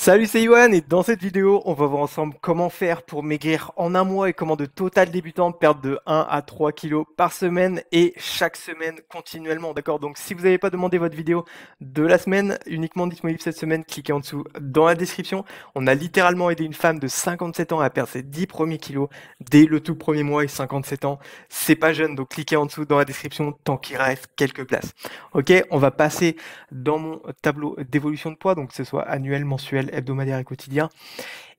Salut, c'est Yohan et dans cette vidéo, on va voir ensemble comment faire pour maigrir en un mois et comment de total débutant perdre de 1 à 3 kilos par semaine et chaque semaine continuellement, d'accord? Donc si vous n'avez pas demandé votre vidéo de la semaine, uniquement disponible cette semaine, cliquez en dessous dans la description. On a littéralement aidé une femme de 57 ans à perdre ses 10 premiers kilos dès le tout premier mois et 57 ans. C'est pas jeune, donc cliquez en dessous dans la description tant qu'il reste quelques places. Ok, on va passer dans mon tableau d'évolution de poids, donc que ce soit annuel, mensuel, hebdomadaire et quotidien.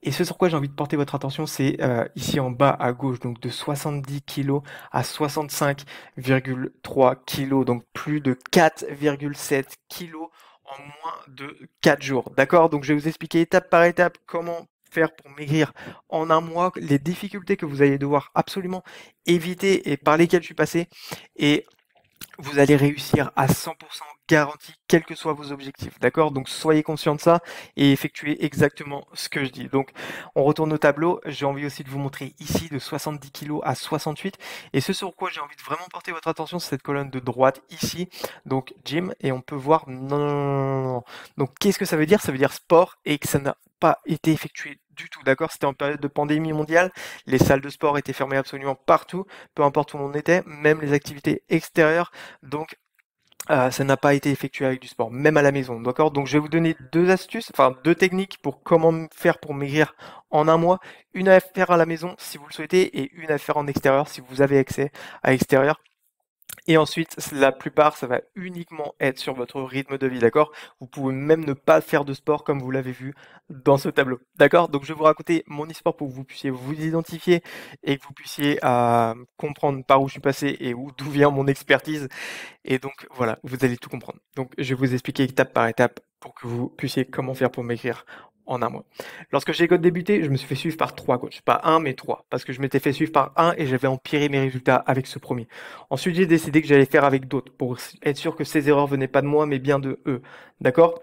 Et ce sur quoi j'ai envie de porter votre attention, c'est ici en bas à gauche, donc de 70 kg à 65,3 kg, donc plus de 4,7 kg en moins de 4 jours. D'accord? Donc je vais vous expliquer étape par étape comment faire pour maigrir en un mois, les difficultés que vous allez devoir absolument éviter et par lesquelles je suis passé. Et vous allez réussir à 100% garanti, quels que soient vos objectifs, d'accord? Donc soyez conscient de ça et effectuez exactement ce que je dis. Donc on retourne au tableau, j'ai envie aussi de vous montrer ici de 70 kg à 68 et ce sur quoi j'ai envie de vraiment porter votre attention, c'est cette colonne de droite ici, donc gym, et on peut voir non, non, non, non, non. Donc qu'est-ce que ça veut dire? Ça veut dire sport et que ça n'a pas été effectué du tout, d'accord? C'était en période de pandémie mondiale, les salles de sport étaient fermées absolument partout, peu importe où on était, même les activités extérieures. Donc, ça n'a pas été effectué avec du sport, même à la maison, d'accord? Donc, je vais vous donner deux astuces, enfin deux techniques pour comment faire pour maigrir en un mois. Une à faire à la maison si vous le souhaitez et une à faire en extérieur si vous avez accès à l'extérieur. Et ensuite, la plupart, ça va uniquement être sur votre rythme de vie, d'accord? Vous pouvez même ne pas faire de sport comme vous l'avez vu dans ce tableau, d'accord? Donc je vais vous raconter mon histoire pour que vous puissiez vous identifier et que vous puissiez comprendre par où je suis passé et d'où vient mon expertise. Et donc voilà, vous allez tout comprendre. Donc je vais vous expliquer étape par étape pour que vous puissiez comment faire pour m'écrire en un mois. Lorsque j'ai débuté, je me suis fait suivre par trois coachs, pas un mais trois, parce que je m'étais fait suivre par un et j'avais empiré mes résultats avec ce premier. Ensuite, j'ai décidé que j'allais faire avec d'autres pour être sûr que ces erreurs venaient pas de moi mais bien de eux. D'accord?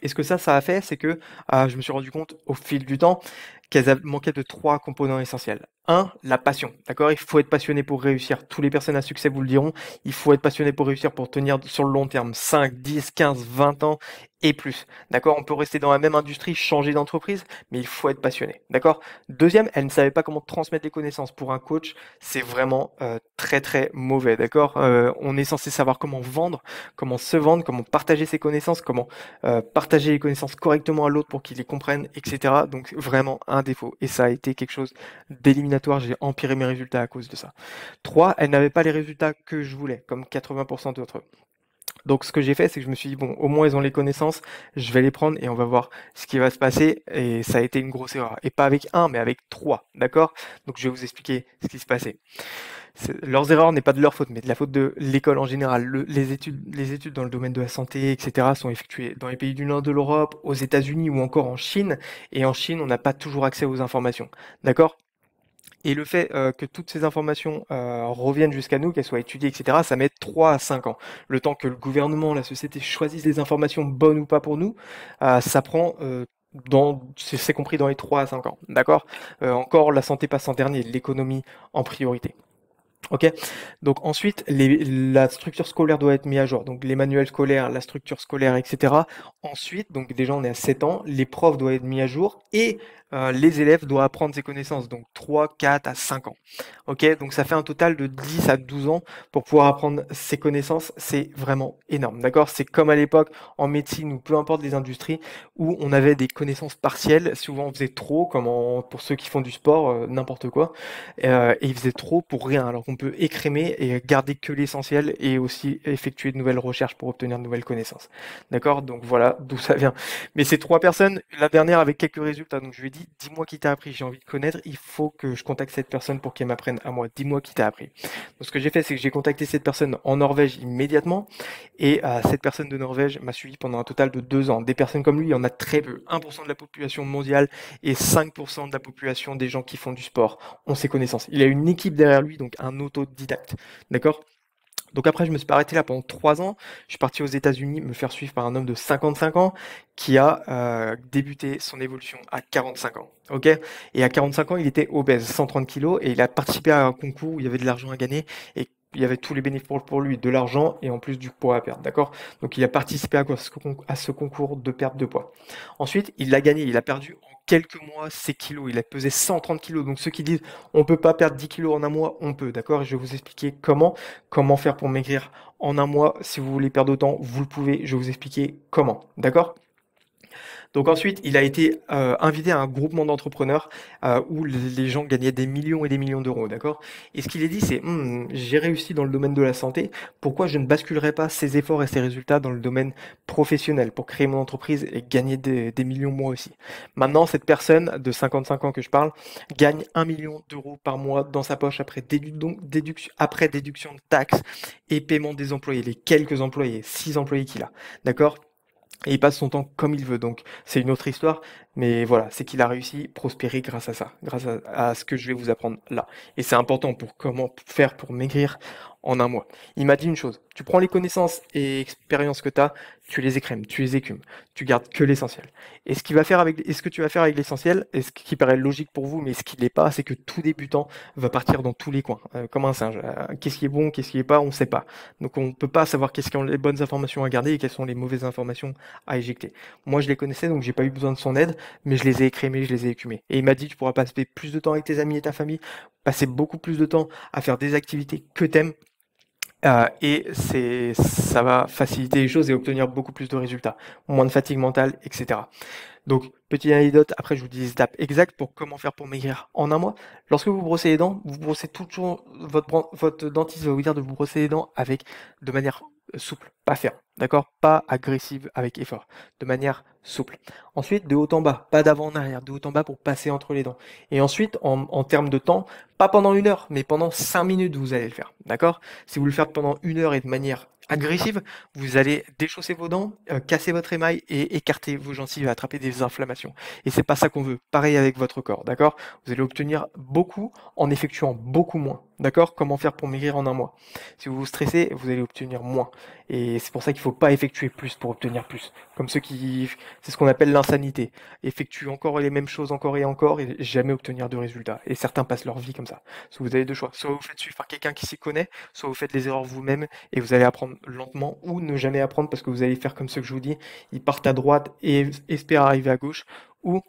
Et ce que ça a fait, c'est que je me suis rendu compte au fil du temps qu'elles manquaient de trois composants essentiels. Un, la passion. D'accord? Il faut être passionné pour réussir. Tous les personnes à succès vous le diront. Il faut être passionné pour réussir, pour tenir sur le long terme. 5, 10, 15, 20 ans et plus. D'accord? On peut rester dans la même industrie, changer d'entreprise, mais il faut être passionné. D'accord? Deuxième, elle ne savait pas comment transmettre les connaissances. Pour un coach, c'est vraiment très très mauvais. D'accord? On est censé savoir comment vendre, comment se vendre, comment partager ses connaissances, comment partager les connaissances correctement à l'autre pour qu'il les comprenne, etc. Donc vraiment un défaut. Et ça a été quelque chose d'éliminatoire. J'ai empiré mes résultats à cause de ça. 3, elle n'avait pas les résultats que je voulais, comme 80% d'autres. Donc ce que j'ai fait, c'est que je me suis dit, bon, au moins ils ont les connaissances, je vais les prendre et on va voir ce qui va se passer. Et ça a été une grosse erreur. Et pas avec un, mais avec trois, d'accord? Donc je vais vous expliquer ce qui se passait. Leurs erreurs n'est pas de leur faute, mais de la faute de l'école en général. Les études dans le domaine de la santé, etc., sont effectuées dans les pays du nord de l'Europe, aux États-Unis ou encore en Chine. Et en Chine, on n'a pas toujours accès aux informations. D'accord? Et le fait que toutes ces informations reviennent jusqu'à nous, qu'elles soient étudiées, etc., ça met 3 à 5 ans. Le temps que le gouvernement, la société choisissent les informations bonnes ou pas pour nous, ça prend c'est compris dans les 3 à 5 ans. D'accord? Encore, la santé passe en dernier, l'économie en priorité. Ok, donc ensuite, la structure scolaire doit être mise à jour. Donc les manuels scolaires, la structure scolaire, etc. Ensuite, donc déjà on est à 7 ans, les profs doivent être mis à jour et les élèves doivent apprendre ces connaissances. Donc 3, 4 à 5 ans. Ok, donc ça fait un total de 10 à 12 ans pour pouvoir apprendre ces connaissances. C'est vraiment énorme. D'accord? C'est comme à l'époque en médecine ou peu importe les industries où on avait des connaissances partielles. Souvent on faisait trop, comme pour ceux qui font du sport, n'importe quoi. Et il faisait trop pour rien, alors qu'on peut écrémer et garder que l'essentiel et aussi effectuer de nouvelles recherches pour obtenir de nouvelles connaissances. D'accord? Donc voilà d'où ça vient. Mais ces trois personnes, la dernière avec quelques résultats, donc je lui ai dit, dis-moi qui t'a appris, j'ai envie de connaître, il faut que je contacte cette personne pour qu'elle m'apprenne à moi, dis-moi qui t'a appris. Donc ce que j'ai fait, c'est que j'ai contacté cette personne en Norvège immédiatement, et cette personne de Norvège m'a suivi pendant un total de 2 ans. Des personnes comme lui, il y en a très peu, 1% de la population mondiale et 5% de la population des gens qui font du sport ont ses connaissances. Il a une équipe derrière lui, donc un autodidacte. D'accord? Donc après, je me suis pas arrêté là pendant 3 ans. Je suis parti aux États-Unis me faire suivre par un homme de 55 ans qui a débuté son évolution à 45 ans. Ok? Et à 45 ans, il était obèse, 130 kilos, et il a participé à un concours où il y avait de l'argent à gagner. Et il y avait tous les bénéfices pour lui, de l'argent et en plus du poids à perdre, d'accord? Donc il a participé à ce concours de perte de poids. Ensuite, il l'a gagné, il a perdu en quelques mois ses kilos, il a pesé 130 kilos. Donc ceux qui disent on peut pas perdre 10 kilos en un mois, on peut, d'accord? Et je vais vous expliquer comment faire pour maigrir en un mois. Si vous voulez perdre autant, vous le pouvez, je vais vous expliquer comment, d'accord? Donc ensuite, il a été invité à un groupement d'entrepreneurs où les gens gagnaient des millions et des millions d'euros, d'accord? Et ce qu'il a dit, c'est j'ai réussi dans le domaine de la santé, pourquoi je ne basculerai pas ces efforts et ces résultats dans le domaine professionnel pour créer mon entreprise et gagner des millions moi aussi. Maintenant, cette personne de 55 ans que je parle gagne 1 million d'euros par mois dans sa poche après déduction de taxes et paiement des employés, les quelques employés, 6 employés qu'il a, d'accord? Et il passe son temps comme il veut, donc c'est une autre histoire, mais voilà, c'est qu'il a réussi, prospérer grâce à ça, grâce à ce que je vais vous apprendre là. Et c'est important pour comment faire pour maigrir en un mois. Il m'a dit une chose, tu prends les connaissances et expériences que tu as, tu les écrèmes, tu les écumes, tu gardes que l'essentiel. Et ce que tu vas faire avec l'essentiel, et ce qui paraît logique pour vous, mais ce qui l'est pas, c'est que tout débutant va partir dans tous les coins, comme un singe. Qu'est-ce qui est bon, qu'est-ce qui est pas, on sait pas. Donc on peut pas savoir quelles sont les bonnes informations à garder et quelles sont les mauvaises informations à éjecter. Moi, je les connaissais, donc j'ai pas eu besoin de son aide, mais je les ai écrémés, je les ai écumés. Et il m'a dit, tu pourras passer plus de temps avec tes amis et ta famille, passer beaucoup plus de temps à faire des activités que t'aimes, ça va faciliter les choses et obtenir beaucoup plus de résultats, moins de fatigue mentale, etc. Donc, petite anecdote, après je vous dis les étapes exactes pour comment faire pour maigrir en un mois. Lorsque vous brossez les dents, vous brossez toujours, votre dentiste va vous dire de vous brosser les dents de manière souple, pas ferme, d'accord? Pas agressive avec effort, de manière souple. Ensuite, de haut en bas, pas d'avant en arrière, de haut en bas pour passer entre les dents. Et ensuite, en termes de temps, pas pendant 1 heure, mais pendant 5 minutes, vous allez le faire, d'accord? Si vous le faites pendant 1 heure et de manière agressive, vous allez déchausser vos dents, casser votre émail et écarter vos gencives et attraper des inflammations. Et c'est pas ça qu'on veut. Pareil avec votre corps, d'accord? Vous allez obtenir beaucoup en effectuant beaucoup moins, d'accord? Comment faire pour maigrir en un mois? Si vous vous stressez, vous allez obtenir moins. Et c'est pour ça qu'il faut pas effectuer plus pour obtenir plus. C'est ce qu'on appelle l'insanité. Effectuer encore les mêmes choses encore et jamais obtenir de résultats. Et certains passent leur vie comme ça. Parce que vous avez deux choix. Soit vous faites suivre par quelqu'un qui s'y connaît, soit vous faites les erreurs vous-même et vous allez apprendre lentement ou ne jamais apprendre parce que vous allez faire comme ceux que je vous dis, ils partent à droite et espèrent arriver à gauche ou,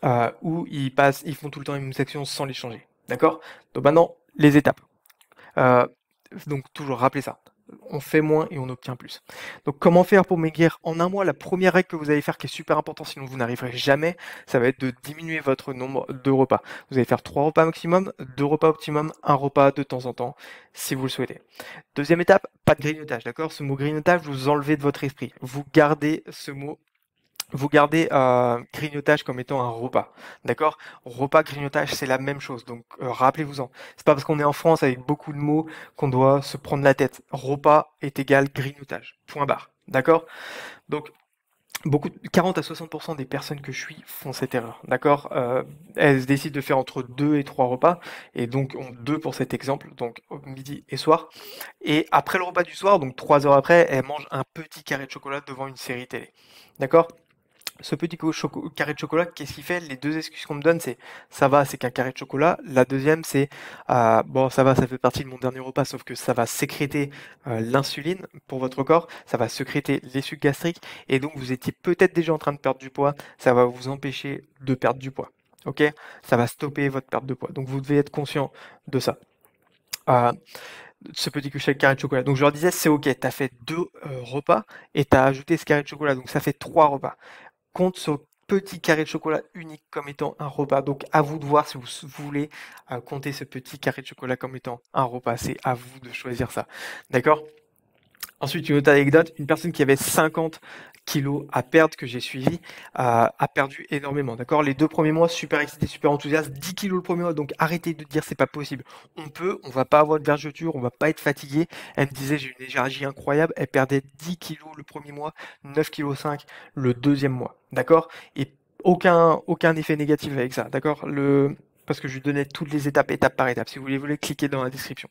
ils font tout le temps les mêmes actions sans les changer. D'accord? Donc maintenant, les étapes. Euh, donc toujours rappelez ça. On fait moins et on obtient plus. Donc comment faire pour maigrir en un mois? La première règle que vous allez faire qui est super importante, sinon vous n'arriverez jamais, ça va être de diminuer votre nombre de repas. Vous allez faire 3 repas maximum, 2 repas optimum, un repas de temps en temps, si vous le souhaitez. Deuxième étape, pas de grignotage, d'accord? Ce mot grignotage, vous enlevez de votre esprit. Vous gardez grignotage comme étant un repas, d'accord? Repas, grignotage, c'est la même chose, donc rappelez-vous-en. C'est pas parce qu'on est en France avec beaucoup de mots qu'on doit se prendre la tête. Repas est égal grignotage, point barre, d'accord? Donc 40 à 60% des personnes que je suis font cette erreur, d'accord? Elles décident de faire entre 2 et 3 repas, et donc ont 2 pour cet exemple, donc midi et soir. Et après le repas du soir, donc 3 heures après, elles mangent un petit carré de chocolat devant une série télé, d'accord? Ce petit carré de chocolat, qu'est-ce qu'il fait? Les deux excuses qu'on me donne, c'est ça va, c'est qu'un carré de chocolat. La deuxième, c'est bon, ça va, ça fait partie de mon dernier repas, sauf que ça va sécréter l'insuline pour votre corps, ça va sécréter les sucs gastriques, et donc vous étiez peut-être déjà en train de perdre du poids, ça va vous empêcher de perdre du poids. Ok? Ça va stopper votre perte de poids. Donc vous devez être conscient de ça. Euh, ce petit carré de chocolat. Donc je leur disais, c'est ok, tu as fait 2 repas et tu as ajouté ce carré de chocolat, donc ça fait 3 repas. Compte ce petit carré de chocolat unique comme étant un repas. Donc à vous de voir si vous voulez compter ce petit carré de chocolat comme étant un repas. C'est à vous de choisir ça. D'accord? Ensuite, une autre anecdote, une personne qui avait 50 kilos à perdre que j'ai suivi a perdu énormément. D'accord? Les 2 premiers mois, super excité, super enthousiaste, 10 kilos le premier mois, donc arrêtez de dire c'est pas possible. On va pas avoir de vergeture, on va pas être fatigué. Elle me disait j'ai une énergie incroyable, elle perdait 10 kilos le premier mois, 9,5 kg le deuxième mois. D'accord? Et aucun effet négatif avec ça. D'accord? Parce que je lui donnais toutes les étapes, étape par étape. Si vous voulez cliquer dans la description.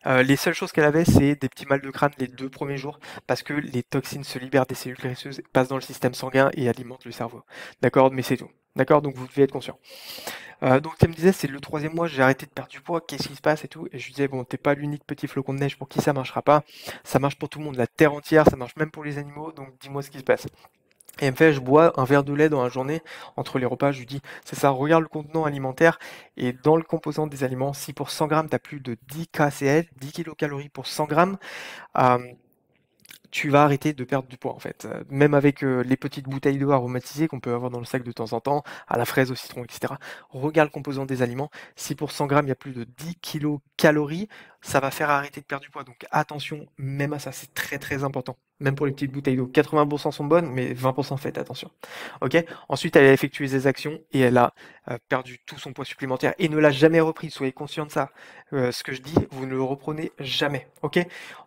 Les seules choses qu'elle avait, c'est des petits mal de crâne les 2 premiers jours, parce que les toxines se libèrent des cellules graisseuses, passent dans le système sanguin et alimentent le cerveau. D'accord? Mais c'est tout. D'accord? Donc vous devez être conscient. Donc elle me disait, c'est le 3e mois, j'ai arrêté de perdre du poids, qu'est-ce qui se passe et tout? Et je lui disais, bon, t'es pas l'unique petit flocon de neige pour qui ça marchera pas. Ça marche pour tout le monde, la terre entière, ça marche même pour les animaux, donc dis-moi ce qui se passe. Et elle me fait, je bois un verre de lait dans la journée entre les repas. Je lui dis, c'est ça, regarde le contenant alimentaire. Et dans le composant des aliments, si pour 100 grammes, tu as plus de 10 kcal, 10 kilocalories pour 100 grammes, euh, tu vas arrêter de perdre du poids en fait. Même avec les petites bouteilles d'eau aromatisées qu'on peut avoir dans le sac de temps en temps, à la fraise, au citron, etc. Regarde le composant des aliments. Si pour 100 grammes, il y a plus de 10 kilocalories, ça va faire arrêter de perdre du poids. Donc attention, même à ça, c'est très très important. Même pour les petites bouteilles d'eau. 80% sont bonnes, mais 20% faites attention. Ok. Ensuite, elle a effectué ses actions et elle a perdu tout son poids supplémentaire et ne l'a jamais repris. Soyez conscient de ça. Ce que je dis, vous ne le reprenez jamais. Ok.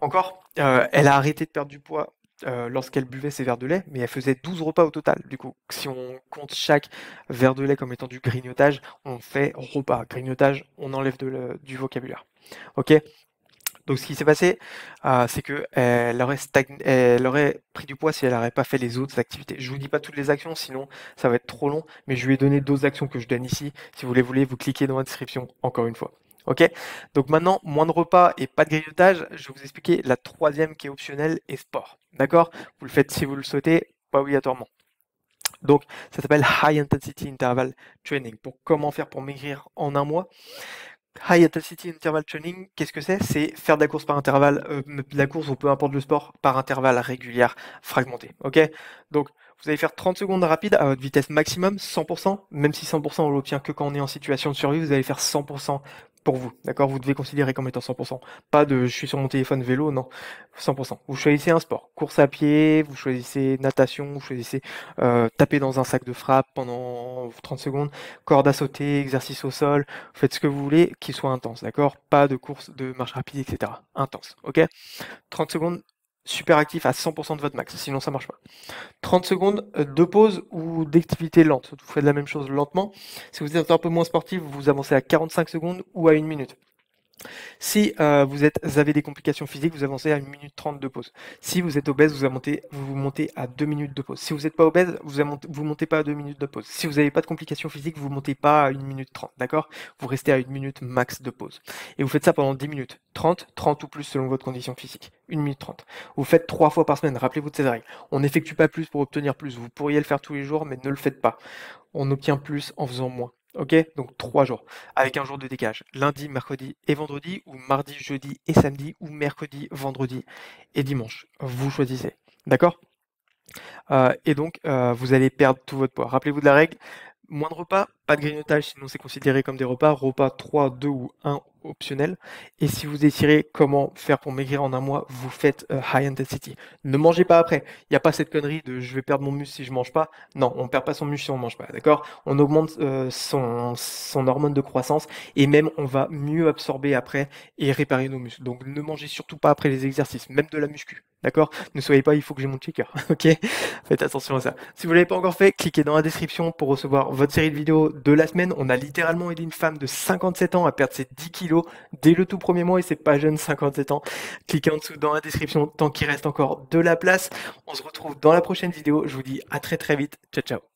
Encore, elle a arrêté de perdre du poids lorsqu'elle buvait ses verres de lait, mais elle faisait 12 repas au total. Du coup, si on compte chaque verre de lait comme étant du grignotage, on fait repas. Grignotage, on enlève du vocabulaire. Ok? Donc ce qui s'est passé, c'est que elle aurait pris du poids si elle n'aurait pas fait les autres activités. Je vous dis pas toutes les actions, sinon ça va être trop long, mais je lui ai donné d'autres actions que je donne ici. Si vous les voulez, vous cliquez dans la description, encore une fois. Ok? Donc maintenant, moins de repas et pas de grignotage, je vais vous expliquer la troisième qui est optionnelle et sport. D'accord? Vous le faites si vous le souhaitez, pas obligatoirement. Donc ça s'appelle High Intensity Interval Training. Pour comment faire pour maigrir en un mois? High Intensity Interval Training, qu'est-ce que c'est? C'est faire de la course par intervalle, de la course ou peu importe le sport, par intervalle régulière, fragmentée. Ok? Donc, vous allez faire 30 secondes rapides à votre vitesse maximum, 100%, même si 100% on l'obtient que quand on est en situation de survie, vous allez faire 100% pour vous. D'accord? Vous devez considérer comme étant 100%. Pas de je suis sur mon téléphone vélo, non. 100%. Vous choisissez un sport. Course à pied, vous choisissez natation, vous choisissez taper dans un sac de frappe pendant 30 secondes, corde à sauter, exercice au sol, faites ce que vous voulez, qui soit intense, d'accord? Pas de course, de marche rapide, etc. Intense, ok? 30 secondes, super actif à 100% de votre max, sinon ça marche pas. 30 secondes de pause ou d'activité lente. Vous faites la même chose lentement. Si vous êtes un peu moins sportif, vous avancez à 45 secondes ou à 1 minute. Si vous avez des complications physiques, vous avancez à 1 minute 30 de pause. Si vous êtes obèse, vous montez à 2 minutes de pause. Si vous n'êtes pas obèse, vous montez pas à 2 minutes de pause. Si vous n'avez pas de complications physiques, vous montez pas à 1 minute 30, d'accord? Vous restez à 1 minute max de pause. Et vous faites ça pendant 10 minutes. 30, 30 ou plus selon votre condition physique. 1 minute 30. Vous faites 3 fois par semaine, rappelez-vous de ces règles. On n'effectue pas plus pour obtenir plus. Vous pourriez le faire tous les jours, mais ne le faites pas. On obtient plus en faisant moins. Ok? Donc 3 jours, avec un jour de décalage. Lundi, mercredi et vendredi, ou mardi, jeudi et samedi, ou mercredi, vendredi et dimanche. Vous choisissez. D'accord? Et donc, vous allez perdre tout votre poids. Rappelez-vous de la règle, moins de repas, pas de grignotage, sinon c'est considéré comme des repas. Repas 3, 2 ou 1 optionnel. Et si vous désirez comment faire pour maigrir en un mois, vous faites high intensity. Ne mangez pas après. Il n'y a pas cette connerie de je vais perdre mon muscle si je mange pas. Non, on perd pas son muscle si on mange pas, d'accord? On augmente son hormone de croissance et même on va mieux absorber après et réparer nos muscles. Donc ne mangez surtout pas après les exercices, même de la muscu, d'accord? Ne soyez pas, il faut que j'ai mon checker, ok? Faites attention à ça. Si vous ne l'avez pas encore fait, cliquez dans la description pour recevoir votre série de vidéos de la semaine. On a littéralement aidé une femme de 57 ans à perdre ses 10 kilos dès le tout premier mois et c'est pas jeune, 57 ans. Cliquez en dessous dans la description tant qu'il reste encore de la place. On se retrouve dans la prochaine vidéo. Je vous dis à très très vite. Ciao ciao.